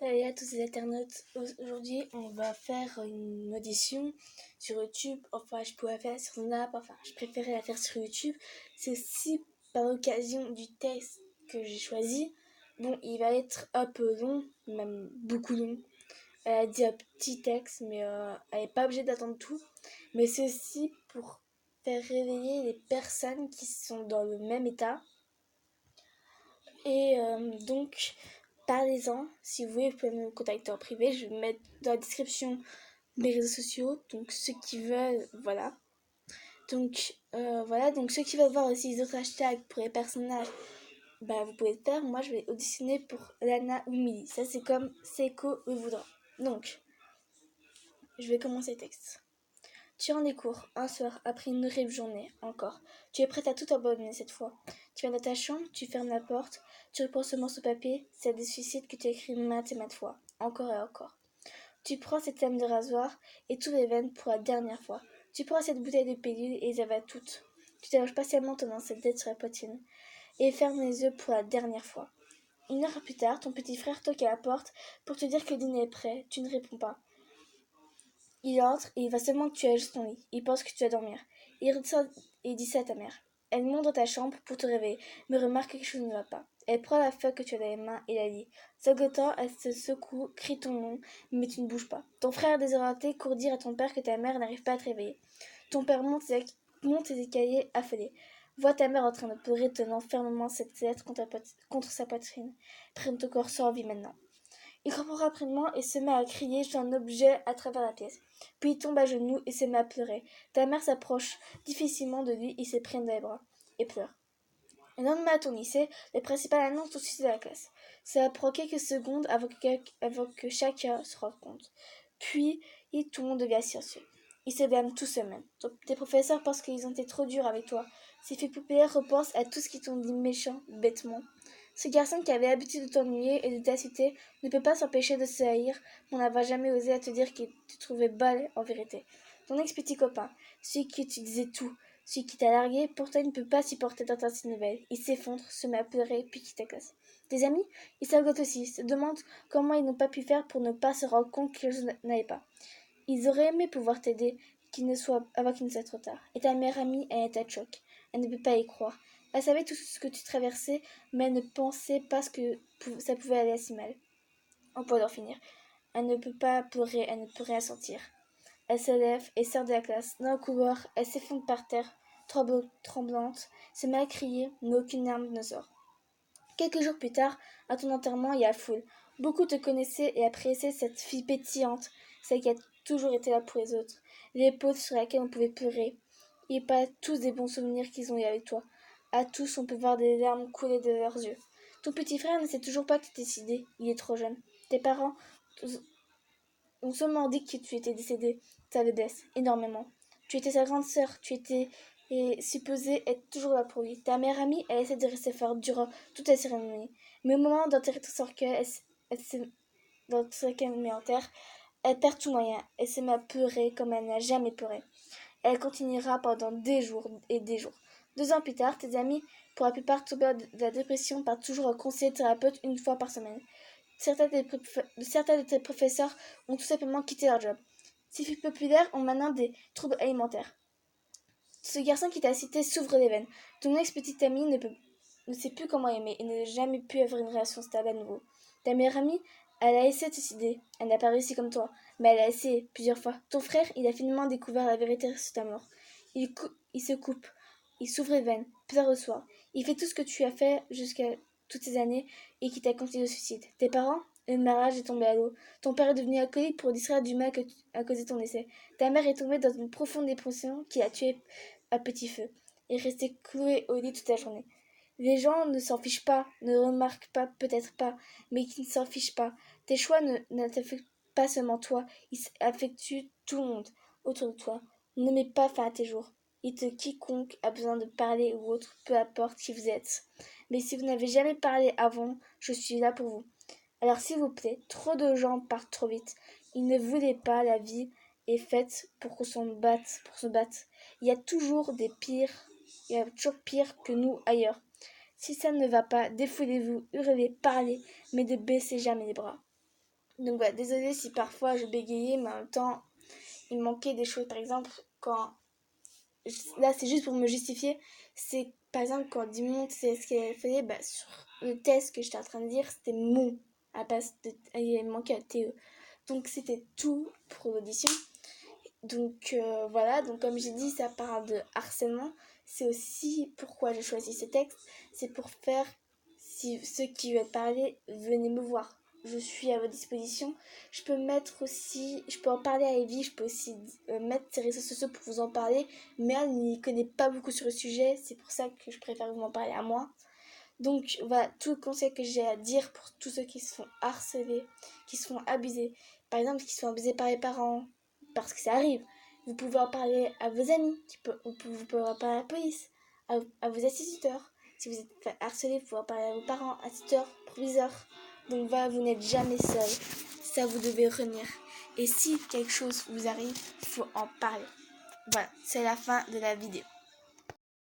Salut à tous les internautes. Aujourd'hui, on va faire une audition sur YouTube. Enfin, je pourrais faire sur Snap. Enfin, je préférais la faire sur YouTube. C'est aussi par occasion du texte que j'ai choisi. Bon, il va être un peu long, même beaucoup long. Elle a dit un petit texte, mais elle n'est pas obligée d'attendre tout. Mais c'est aussi pour faire réveiller les personnes qui sont dans le même état. Et donc, parlez-en. Si vous voulez, vous pouvez me contacter en privé. Je vais mettre dans la description mes réseaux sociaux. Donc, ceux qui veulent, voilà. Donc ceux qui veulent voir aussi les autres hashtags pour les personnages, bah, vous pouvez le faire. Moi, je vais auditionner pour Lana ou Millie. Ça, c'est comme Seiko le voudra. Donc, je vais commencer le texte. Tu rends des cours, un soir, après une horrible journée, encore. Tu es prête à tout abandonner cette fois. Tu viens dans ta chambre, tu fermes la porte, tu reprends ce morceau de papier, c'est des suicides que tu as écrit maintes et maintes fois, encore et encore. Tu prends cette lame de rasoir et toutes les veines pour la dernière fois. Tu prends cette bouteille de pilule et les avales toutes. Tu t'allonges patiemment ton cette tête sur la poitrine et fermes les yeux pour la dernière fois. Une heure plus tard, ton petit frère toque à la porte pour te dire que le dîner est prêt. Tu ne réponds pas. Il entre et il va seulement que tu ajustes ton lit. Il pense que tu vas dormir. Il ressort et dit ça à ta mère. Elle monte dans ta chambre pour te réveiller, mais remarque que quelque chose ne va pas. Elle prend la feuille que tu as dans les mains et la lit. Sanglotant, elle se secoue, crie ton nom, mais tu ne bouges pas. Ton frère désorienté court dire à ton père que ta mère n'arrive pas à te réveiller. Ton père monte les escaliers affolé. Voit ta mère en train de pleurer, tenant fermement cette lettre contre sa poitrine. Prenne ton corps sans vie maintenant. Il comprend rapidement et se met à crier sur un objet à travers la pièce. Puis il tombe à genoux et se met à pleurer. Ta mère s'approche difficilement de lui et se prenne dans les bras et pleure. Le lendemain à ton lycée, le principal annonce ton suicide de la classe. Ça prend quelques secondes avant que chacun se rende compte. Puis, tout le monde devient silencieux. Ils se blâment tous eux-mêmes. Tes professeurs pensent qu'ils ont été trop durs avec toi. Ces filles populaires repensent à tout ce qu'ils t'ont dit méchant, bêtement. Ce garçon qui avait l'habitude de t'ennuyer et de t'insulter ne peut pas s'empêcher de se haïr pour n'avoir jamais osé à te dire qu'il te trouvait belle en vérité. Ton ex-petit copain, celui qui tu disais tout, celui qui t'a largué, pourtant il ne peut pas supporter d'entendre ces nouvelles. Il s'effondre, se met à pleurer, puis quitte ta classe. Tes amis, ils s'angoissent aussi, se demandent comment ils n'ont pas pu faire pour ne pas se rendre compte que je n'avais pas. Ils auraient aimé pouvoir t'aider, avant qu'il ne soit trop tard. Et ta meilleure amie, elle est à choc. Elle ne peut pas y croire. Elle savait tout ce que tu traversais, mais elle ne pensait pas que ça pouvait aller si mal. En point d'en finir. Elle ne peut pas pleurer, elle ne peut rien sentir. Elle se lève et sort de la classe. Dans le couloir, elle s'effondre par terre, tremblante, se met à crier, mais aucune larme ne sort. Quelques jours plus tard, à ton enterrement, il y a la foule. Beaucoup te connaissaient et appréciaient cette fille pétillante, celle qui a toujours été là pour les autres, l'épaule sur laquelle on pouvait pleurer. Et pas tous des bons souvenirs qu'ils ont eu avec toi. À tous, on peut voir des larmes couler de leurs yeux. Ton petit frère ne sait toujours pas que tu es décidé, il est trop jeune. Tes parents ont seulement dit que tu étais décédé. Ça le blesse énormément. Tu étais sa grande sœur, tu étais supposée être toujours là pour lui. Ta meilleure amie, elle essaie de rester forte durant toute la cérémonie. Mais au moment d'enterrer ton cercueil, dans le cercueil en terre, elle perd tout moyen. Elle se met à pleurer comme elle n'a jamais pleuré. Elle continuera pendant des jours et des jours. 2 ans plus tard, tes amis, pour la plupart tombés de la dépression, partent toujours un conseiller thérapeute une fois par semaine. Certains de tes professeurs ont tout simplement quitté leur job. Ces filles populaires ont maintenant des troubles alimentaires. Ce garçon qui t'a cité s'ouvre les veines. Ton ex-petite amie ne sait plus comment aimer et n'a jamais pu avoir une relation stable à nouveau. Ta meilleure amie, elle a essayé de se suicider. Elle n'a pas réussi comme toi, mais elle a essayé plusieurs fois. Ton frère, il a finalement découvert la vérité sur ta mort. Il se coupe, il s'ouvre les veines, pleure le soir. Il fait tout ce que tu as fait jusqu'à toutes ces années et qui t'a continué au suicide. Tes parents, le mariage est tombé à l'eau. Ton père est devenu alcoolique pour distraire du mal à cause de ton décès. Ta mère est tombée dans une profonde dépression qui l'a tuée à petit feu et est restée clouée au lit toute la journée. Les gens ne s'en fichent pas, ne remarquent pas, peut-être pas, mais qui ne s'en fichent pas. Tes choix ne t'affectent pas seulement toi, ils affectent tout le monde autour de toi. Ne mets pas fin à tes jours. Quiconque a besoin de parler ou autre, peu importe qui vous êtes. Mais si vous n'avez jamais parlé avant, je suis là pour vous. Alors s'il vous plaît, trop de gens partent trop vite. Ils ne voulaient pas, la vie est faite pour qu'on s'en batte, pour se battre. Il y a toujours il y a toujours pire que nous ailleurs. Si ça ne va pas, défoulez-vous, hurlez, parlez, mais ne baissez jamais les bras. Donc voilà, désolée si parfois je bégayais, mais en même temps, il manquait des choses. Par exemple, quand... Là, c'est juste pour me justifier. C'est, par exemple, quand Dimon, c'est ce qu'elle faisait, sur le test que j'étais en train de dire, c'était mon. À place de... Il manquait un TE. Donc, c'était tout pour l'audition. Donc, voilà. Donc, comme j'ai dit, ça parle de harcèlement. C'est aussi pourquoi j'ai choisi ce texte. C'est pour faire... Si ceux qui veulent parler, venez me voir. Je suis à votre disposition. Je peux en parler à Evie, je peux aussi mettre ses réseaux sociaux pour vous en parler, mais elle n'y connaît pas beaucoup sur le sujet, c'est pour ça que je préfère vous en parler à moi. Donc voilà, tout le conseil que j'ai à dire pour tous ceux qui se font harceler, qui se font abuser, par exemple qui se font abuser par les parents, parce que ça arrive, vous pouvez en parler à vos amis, vous pouvez en parler à la police, à vos instituteurs. Si vous êtes harcelé, vous pouvez en parler à vos parents, instituteurs, proviseurs. Donc voilà, vous n'êtes jamais seul. Ça, vous devez retenir. Et si quelque chose vous arrive, il faut en parler. Voilà, c'est la fin de la vidéo.